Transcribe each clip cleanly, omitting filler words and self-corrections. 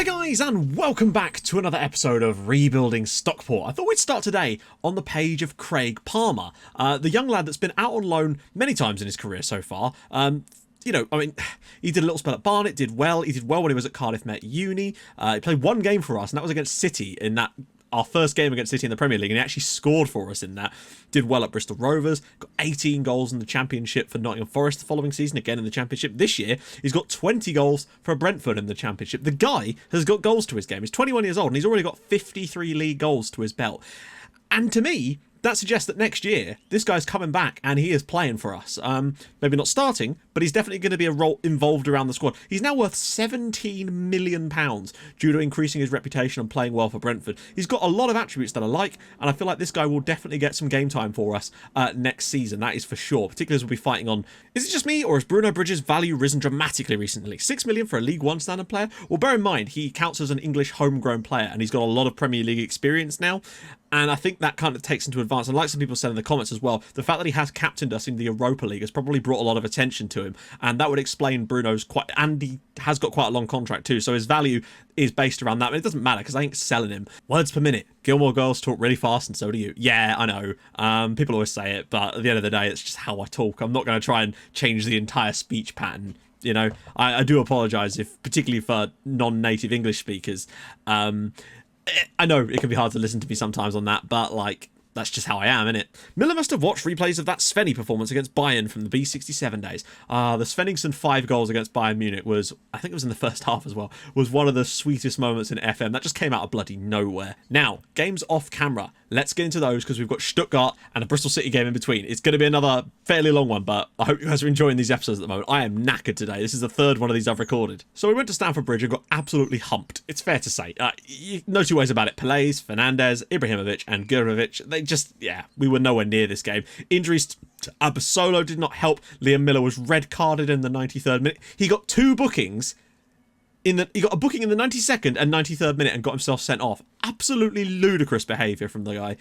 Guys, and welcome back to another episode of Rebuilding Stockport. I thought we'd start today on the page of Craig Palmer, the young lad that's been out on loan many times in his career so far. He did a little spell at Barnet, did well. He did well when he was at Cardiff Met Uni. He played one game for us, and that was against City in our first game against City in the Premier League, and he actually scored for us in that. Did well at Bristol Rovers, got 18 goals in the Championship for Nottingham Forest the following season, again in the Championship. This year, he's got 20 goals for Brentford in the Championship. The guy has got goals to his game. He's 21 years old, and he's already got 53 league goals to his belt. And to me, that suggests that next year, this guy's coming back and he is playing for us. Maybe not starting, but he's definitely going to be a role involved around the squad. He's now worth £17 million due to increasing his reputation and playing well for Brentford. He's got a lot of attributes that I like, and I feel like this guy will definitely get some game time for us next season. That is for sure, particularly as we'll be fighting on... Is it just me, or has Bruno Bridges' value risen dramatically recently? £6 million for a League One standard player? Well, bear in mind, he counts as an English homegrown player, and he's got a lot of Premier League experience now. And I think that kind of takes into advance. And like some people said in the comments as well, the fact that he has captained us in the Europa League has probably brought a lot of attention to him. And that would explain Bruno's and he has got quite a long contract too. So his value is based around that. But it doesn't matter because I ain't selling him. Words per minute. Gilmore girls talk really fast and so do you. Yeah, I know. People always say it, but at the end of the day, it's just how I talk. I'm not going to try and change the entire speech pattern. You know, I do apologise particularly for non-native English speakers. I know it can be hard to listen to me sometimes on that, but that's just how I am, innit? Miller must have watched replays of that Svenny performance against Bayern from the B67 days. The Svenningson 5 goals against Bayern Munich was, I think it was in the first half as well, was one of the sweetest moments in FM. That just came out of bloody nowhere. Now, games off camera. Let's get into those because we've got Stuttgart and a Bristol City game in between. It's going to be another fairly long one, but I hope you guys are enjoying these episodes at the moment. I am knackered today. This is the third one of these I've recorded. So we went to Stamford Bridge and got absolutely humped. It's fair to say. No two ways about it. Pelés, Fernandez, Ibrahimovic and Gurovic, we were nowhere near this game. Injuries to Abasolo did not help. Liam Miller was red carded in the 93rd minute. He got two bookings. He got a booking in the 92nd and 93rd minute and got himself sent off. Absolutely ludicrous behaviour from the guy.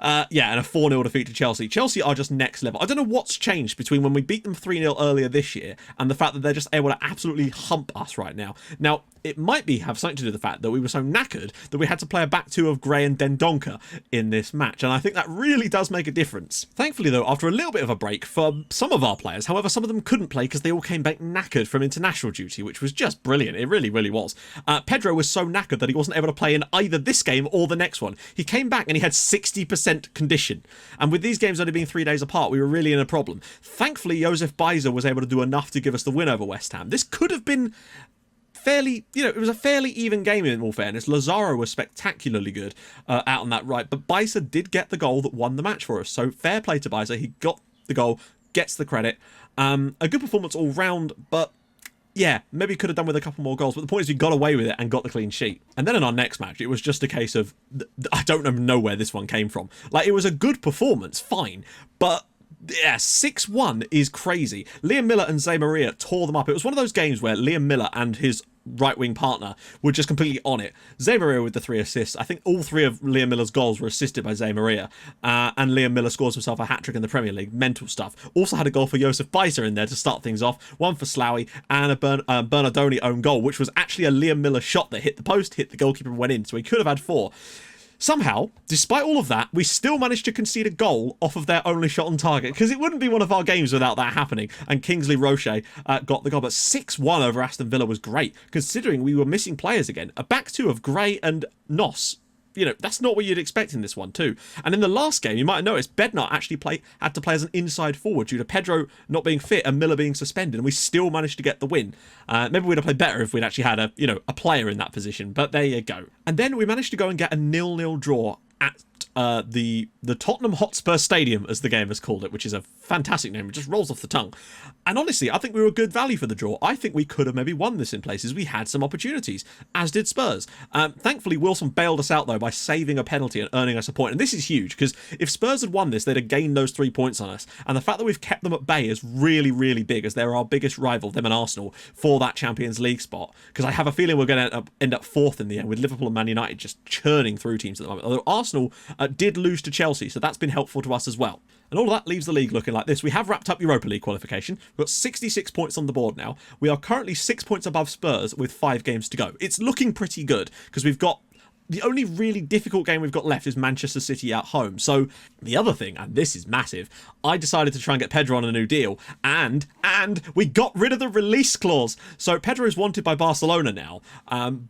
And a 4-0 defeat to Chelsea. Chelsea are just next level. I don't know what's changed between when we beat them 3-0 earlier this year and the fact that they're just able to absolutely hump us right now. Now, it might have something to do with the fact that we were so knackered that we had to play a back two of Gray and Dendoncker in this match, and I think that really does make a difference. Thankfully, though, after a little bit of a break for some of our players, however, some of them couldn't play because they all came back knackered from international duty, which was just brilliant. It really, really was. Pedro was so knackered that he wasn't able to play in either this game or the next one. He came back and he had 60% condition, and with these games only being 3 days apart, we were really in a problem. Thankfully, Josef Bajza was able to do enough to give us the win over West Ham. This could have been it was a fairly even game in all fairness. Lazaro was spectacularly good out on that right, but Bajza did get the goal that won the match for us. So fair play to Bajza. He got the goal, gets the credit. A good performance all round, but yeah, maybe could have done with a couple more goals. But the point is we got away with it and got the clean sheet. And then in our next match, it was just a case of, I don't even know where this one came from. It was a good performance, fine, but... yeah, 6-1 is crazy. Liam Miller and Zé Maria tore them up. It was one of those games where Liam Miller and his right-wing partner were just completely on it. Zé Maria with the 3 assists. I think all 3 of Liam Miller's goals were assisted by Zé Maria. And Liam Miller scores himself a hat-trick in the Premier League. Mental stuff. Also had a goal for Josef Bajza in there to start things off. One for Sloughy and a Bernardoni own goal, which was actually a Liam Miller shot that hit the post, hit the goalkeeper and went in. So he could have had 4. Somehow, despite all of that, we still managed to concede a goal off of their only shot on target, because it wouldn't be one of our games without that happening, and Kingsley Roche got the goal. But 6-1 over Aston Villa was great, considering we were missing players again. A back two of Gray and Noss. That's not what you'd expect in this one too. And in the last game, you might have noticed, Bednar actually had to play as an inside forward due to Pedro not being fit and Miller being suspended, and we still managed to get the win. Maybe we'd have played better if we'd actually had a player in that position, but there you go. And then we managed to go and get a 0-0 draw at the Tottenham Hotspur Stadium, as the game has called it, which is a fantastic name. It just rolls off the tongue. And honestly, I think we were good value for the draw. I think we could have maybe won this in places. We had some opportunities, as did Spurs. Thankfully, Wilson bailed us out, though, by saving a penalty and earning us a point. And this is huge, because if Spurs had won this, they'd have gained those 3 points on us. And the fact that we've kept them at bay is really, really big, as they're our biggest rival, them and Arsenal, for that Champions League spot. Because I have a feeling we're going to end up 4th in the end, with Liverpool and Man United just churning through teams at the moment. Although Arsenal did lose to Chelsea, so that's been helpful to us as well. And all of that leaves the league looking like this. We have wrapped up Europa League qualification. We've got 66 points on the board now. We are currently 6 points above Spurs with 5 games to go. It's looking pretty good because we've got... The only really difficult game we've got left is Manchester City at home. So the other thing, and this is massive, I decided to try and get Pedro on a new deal, and we got rid of the release clause. So Pedro is wanted by Barcelona now,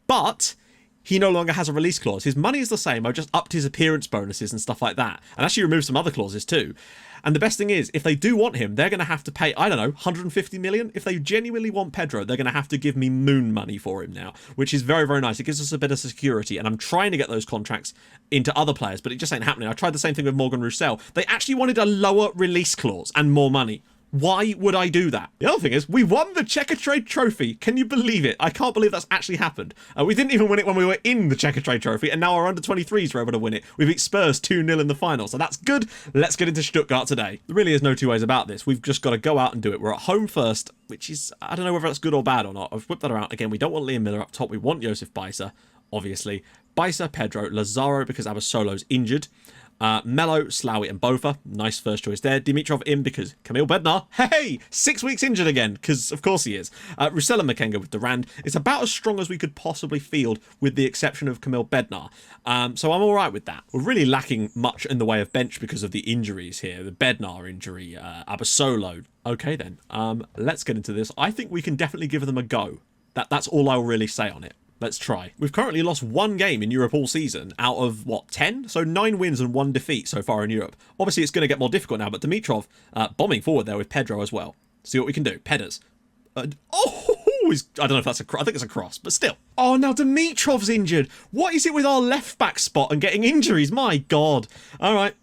but he no longer has a release clause. His money is the same. I just upped his appearance bonuses and stuff like that, and actually removed some other clauses too. And the best thing is, if they do want him, they're going to have to pay, I don't know, 150 million? If they genuinely want Pedro, they're going to have to give me moon money for him now, which is very, very nice. It gives us a bit of security, and I'm trying to get those contracts into other players, but it just ain't happening. I tried the same thing with Morgan Roussel. They actually wanted a lower release clause and more money. Why would I do that? The other thing is, we won the Checker Trade Trophy. Can you believe it? I can't believe that's actually happened. We didn't even win it when we were in the Checker Trade Trophy, and now our under-23s were able to win it. We beat Spurs 2-0 in the final, so that's good. Let's get into Stuttgart today. There really is no two ways about this. We've just got to go out and do it. We're at home first, which is, I don't know whether that's good or bad or not. I've whipped that around. Again, we don't want Liam Miller up top. We want Josef Bajsa, obviously. Bajsa, Pedro, Lazaro because Abasolo's injured. Mello, Slawi and Bofa, nice first choice there. Dimitrov in because Kamil Bednar, hey, 6 weeks injured again, because of course he is. Roussel and Makenga with Durand. It's about as strong as we could possibly field with the exception of Kamil Bednar. So I'm alright with that. We're really lacking much in the way of bench because of the injuries here. The Bednar injury, Abasolo. Okay then, let's get into this. I think we can definitely give them a go. That's all I'll really say on it. Let's try. We've currently lost 1 game in Europe all season out of, what, 10? So 9 wins and 1 defeat so far in Europe. Obviously, it's going to get more difficult now, but Dimitrov bombing forward there with Pedro as well. See what we can do. Pedders. I don't know if that's I think it's a cross, but still. Oh, now Dimitrov's injured. What is it with our left-back spot and getting injuries? My God. All right.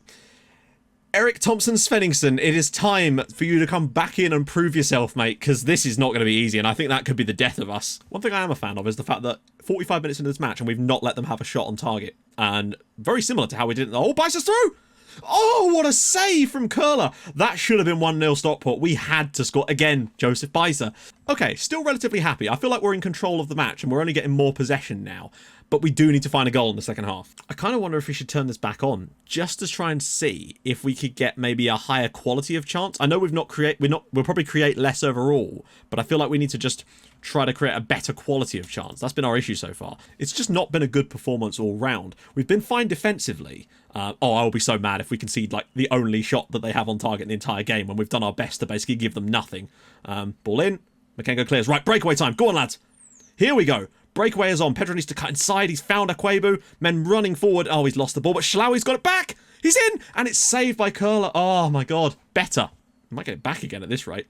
Eric Thompson Svenningsson, it is time for you to come back in and prove yourself, mate, because this is not going to be easy, and I think that could be the death of us. One thing I am a fan of is the fact that 45 minutes into this match and we've not let them have a shot on target. And very similar to how we did it. Oh, Bajsa's through! Oh, what a save from Curler. That should have been 1-0 Stockport. We had to score. Again, Josef Bajsa. Okay, still relatively happy. I feel like we're in control of the match and we're only getting more possession now. But we do need to find a goal in the second half. I kind of wonder if we should turn this back on just to try and see if we could get maybe a higher quality of chance. I know we'll probably create less overall, but I feel like we need to just try to create a better quality of chance. That's been our issue so far. It's just not been a good performance all round. We've been fine defensively. I'll be so mad if we concede like the only shot that they have on target in the entire game when we've done our best to basically give them nothing. Ball in. Makenga clears. Right, breakaway time. Go on, lads. Here we go. Breakaway is on. Pedro needs to cut inside. He's found Akwebu. Men running forward. Oh, he's lost the ball, but Schlaui's got it back. He's in, and it's saved by Curler. Oh, my God. Better. I might get it back again at this rate.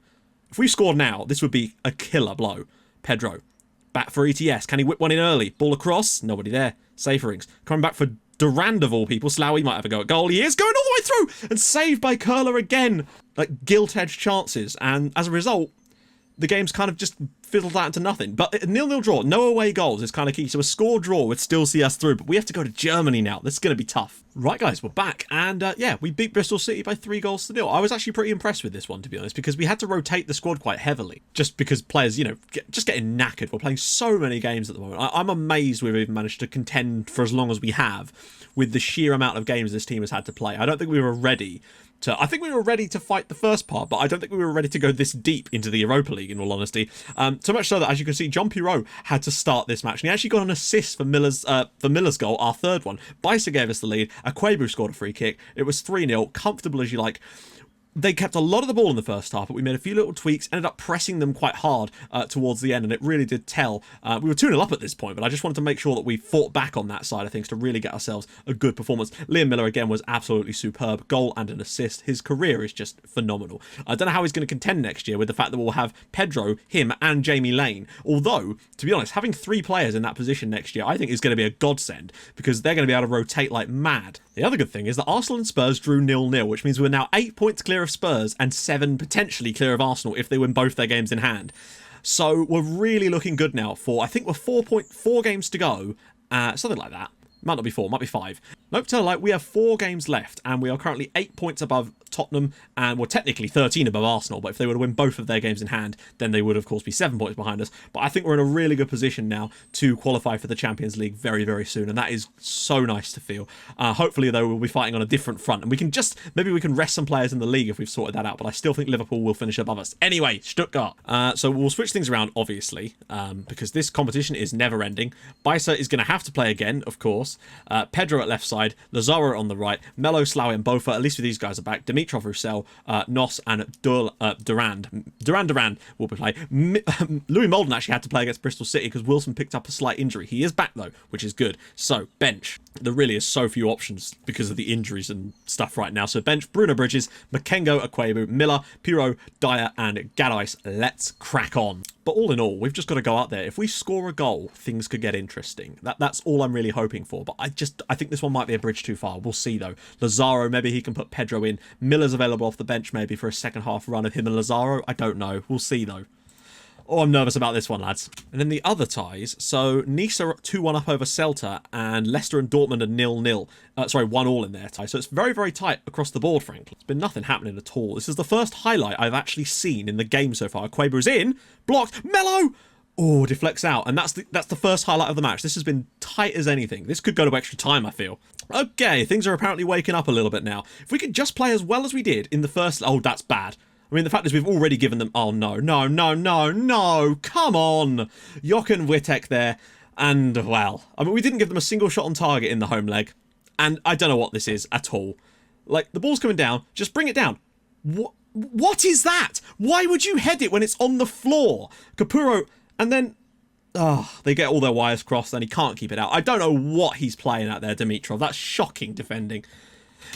If we scored now, this would be a killer blow. Pedro. Back for ETS. Can he whip one in early? Ball across. Nobody there. Saferings. Coming back for Durand of all people. Slawi might have a go at goal. He is going all the way through and saved by Curler again. Like gilt-edged chances. And as a result, the game's kind of just fiddled out into nothing. But a 0-0 draw, no away goals is kind of key. So a score draw would still see us through. But we have to go to Germany now. This is going to be tough. Right, guys, we're back. And yeah, we beat Bristol City by 3-0. I was actually pretty impressed with this one, to be honest, because we had to rotate the squad quite heavily. Just because players, you know, just getting knackered. We're playing so many games at the moment. I'm amazed we've even managed to contend for as long as we have with the sheer amount of games this team has had to play. I don't think we were ready I think we were ready to fight the first part, but I don't think we were ready to go this deep into the Europa League, in all honesty. So much so that, as you can see, John Pirot had to start this match, and he actually got an assist for Miller's goal, our third one. Bajsa gave us the lead. Akwebu scored a free kick. It was 3-0, comfortable as you like. They kept a lot of the ball in the first half, but we made a few little tweaks, ended up pressing them quite hard towards the end, and it really did tell. We were 2-0 up at this point, but I just wanted to make sure that we fought back on that side of things to really get ourselves a good performance. Liam Miller, again, was absolutely superb. Goal and an assist. His career is just phenomenal. I don't know how he's going to contend next year with the fact that we'll have Pedro, him, and Jamie Lane. Although, to be honest, having 3 players in that position next year, I think is going to be a godsend, because they're going to be able to rotate like mad. The other good thing is that Arsenal and Spurs drew 0-0, which means we're now 8 points clear of Spurs and 7 potentially clear of Arsenal if they win both their games in hand. So we're really looking good now for, I think we're 4 games to go, something like that. Might not be 4, might be 5. Nope, tell a lie, we have 4 games left and we are currently 8 points above Tottenham, and well, technically 13 above Arsenal, but if they were to win both of their games in hand, then they would, of course, be 7 points behind us. But I think we're in a really good position now to qualify for the Champions League very, very soon, and that is so nice to feel. Hopefully, though, we'll be fighting on a different front, and we can maybe we can rest some players in the league if we've sorted that out, but I still think Liverpool will finish above us. Anyway, Stuttgart. So we'll switch things around, obviously, because this competition is never-ending. Baisa is going to have to play again, of course. Pedro at left side, Lazaro on the right, Melo, Slawi and Bofa, at least these guys are back. Dimitrov, Roussel, Nos and Durand. Durand will be playing. Louis Molden actually had to play against Bristol City because Wilson picked up a slight injury. He is back, though, which is good. So, bench. There really is so few options because of the injuries and stuff right now. So, bench, Bruno Bridges, Makengo, Akwebu, Miller, Piro, Dyer and Gaddice. Let's crack on. But all in all, we've just got to go out there. If we score a goal, things could get interesting. That's all I'm really hoping for. But I think this one might be a bridge too far. We'll see, though. Lazaro, maybe he can put Pedro in. Miller's available off the bench, maybe, for a second half run of him and Lazaro. I don't know. We'll see, though. Oh, I'm nervous about this one, lads. And then the other ties. So, Nice are 2-1 up over Celta, and Leicester and Dortmund are 0-0. Sorry, 1-1 in their tie. So it's very, very tight across the board, frankly. It's been nothing happening at all. This is the first highlight I've actually seen in the game so far. Quaber's in, blocked, Mello! Oh, deflects out. And that's the first highlight of the match. This has been tight as anything. This could go to extra time, I feel. Okay, things are apparently waking up a little bit now. If we could just play as well as we did in the first... Oh, that's bad. I mean, the fact is we've already given them... Oh, no, no, no, no, no. Come on. Jochen Wittek there. And, well, I mean, we didn't give them a single shot on target in the home leg. And I don't know what this is at all. Like, the ball's coming down. Just bring it down. What is that? Why would you head it when it's on the floor? Capurro... And then... Oh, they get all their wires crossed and he can't keep it out. I don't know what he's playing at there, Dimitrov. That's shocking defending.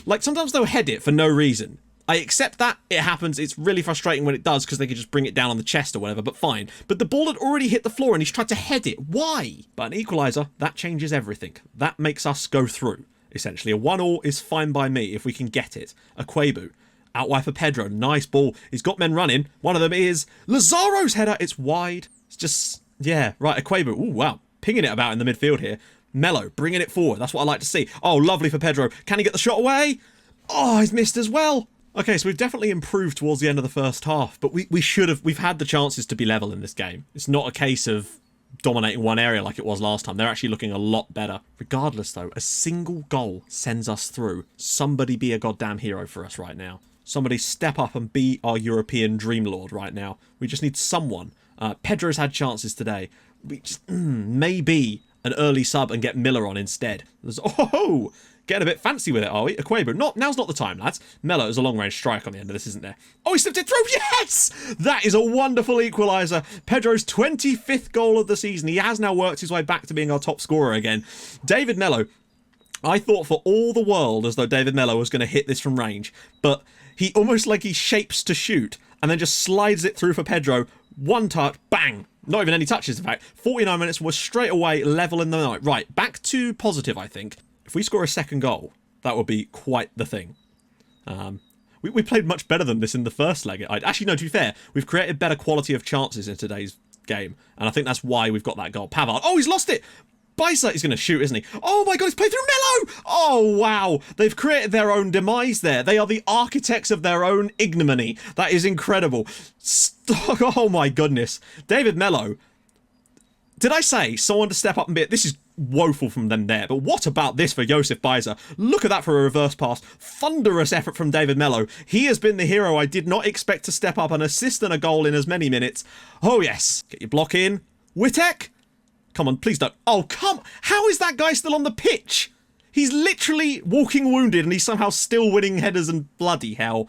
Like, sometimes they'll head it for no reason. I accept that. It happens. It's really frustrating when it does because they could just bring it down on the chest or whatever, but fine. But the ball had already hit the floor and he's tried to head it. Why? But an equaliser, that changes everything. That makes us go through, essentially. A 1-1 is fine by me if we can get it. Akwebu. Out wide for Pedro. Nice ball. He's got men running. One of them is Lazaro's header. It's wide. It's just... Yeah, right. Akwebu. Ooh, wow. Pinging it about in the midfield here. Mello, bringing it forward. That's what I like to see. Oh, lovely for Pedro. Can he get the shot away? Oh, he's missed as well. Okay, so we've definitely improved towards the end of the first half, but we should have... We've had the chances to be level in this game. It's not a case of dominating one area like it was last time. They're actually looking a lot better. Regardless, though, a single goal sends us through. Somebody be a goddamn hero for us right now. Somebody step up and be our European dream lord right now. We just need someone. Pedro's had chances today. We just, maybe an early sub and get Miller on instead. Oh, getting a bit fancy with it, are we? Akwebu. Now's not the time, lads. Melo is a long-range strike on the end of this, isn't there? Oh, he slipped it through. Yes! That is a wonderful equaliser. Pedro's 25th goal of the season. He has now worked his way back to being our top scorer again. David Mello. I thought for all the world as though David Mello was going to hit this from range, but he almost like he shapes to shoot and then just slides it through for Pedro. One touch, bang. Not even any touches, in fact. 49 minutes, we're straight away level in the night. Right, back to positive, I think. If we score a second goal, that would be quite the thing. We played much better than this in the first leg. Actually, no, to be fair, we've created better quality of chances in today's game, and I think that's why we've got that goal. Pavard. Oh, he's lost it! Baisa is going to shoot, isn't he? Oh my god, he's played through Mello! Oh wow, they've created their own demise there. They are the architects of their own ignominy. That is incredible. Oh my goodness. David Mello. Did I say someone to step up and be... This is woeful from them there, but what about this for Josef Baisa? Look at that for a reverse pass. Thunderous effort from David Mello. He has been the hero I did not expect to step up and assist in a goal in as many minutes. Oh yes. Get your block in. Wittek. Come on, please don't. Oh, come. How is that guy still on the pitch? He's literally walking wounded and he's somehow still winning headers and bloody hell.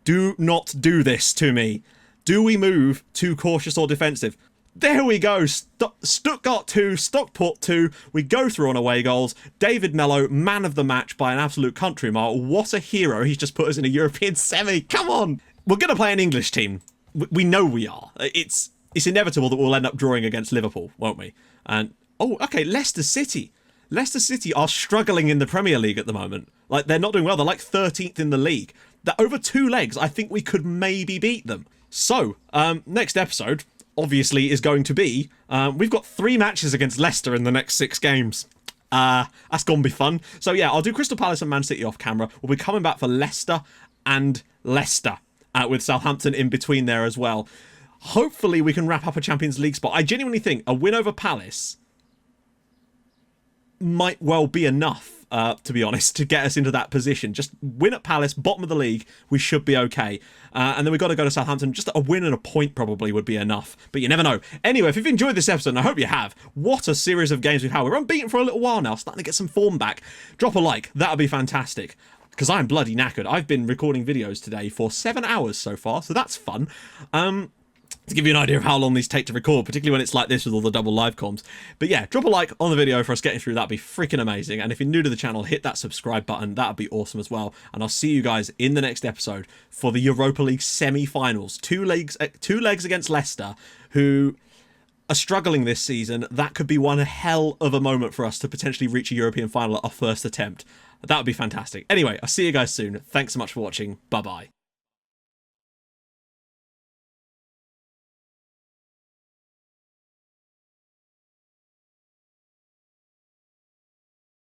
Do not do this to me. Do we move too cautious or defensive? There we go. Stuttgart 2, Stockport 2. We go through on away goals. David Mello, man of the match by an absolute country mile. What a hero. He's just put us in a European semi. Come on. We're going to play an English team. We know we are. It's inevitable that we'll end up drawing against Liverpool, won't we? And, oh, okay, Leicester City. Leicester City are struggling in the Premier League at the moment. Like, they're not doing well. They're like 13th in the league. They're over 2 legs. I think we could maybe beat them. So, next episode, obviously, is going to be... we've got 3 matches against Leicester in the next 6 games. That's going to be fun. So, yeah, I'll do Crystal Palace and Man City off camera. We'll be coming back for Leicester and Leicester, with Southampton in between there as well. Hopefully we can wrap up a Champions League spot. I genuinely think a win over Palace might well be enough, to be honest, to get us into that position. Just win at Palace, bottom of the league, we should be okay. And then we've got to go to Southampton. Just a win and a point probably would be enough, but you never know. Anyway, if you've enjoyed this episode, and I hope you have, what a series of games we've had. We're unbeaten for a little while now, starting to get some form back. Drop a like, that would be fantastic, because I'm bloody knackered. I've been recording videos today for 7 hours so far, so that's fun. To give you an idea of how long these take to record, particularly when it's like this with all the double live comms. But yeah, drop a like on the video for us getting through. That'd be freaking amazing. And if you're new to the channel, hit that subscribe button. That'd be awesome as well. And I'll see you guys in the next episode for the Europa League semi-finals. Two legs against Leicester, who are struggling this season. That could be one hell of a moment for us to potentially reach a European final at our first attempt. That would be fantastic. Anyway, I'll see you guys soon. Thanks so much for watching. Bye-bye.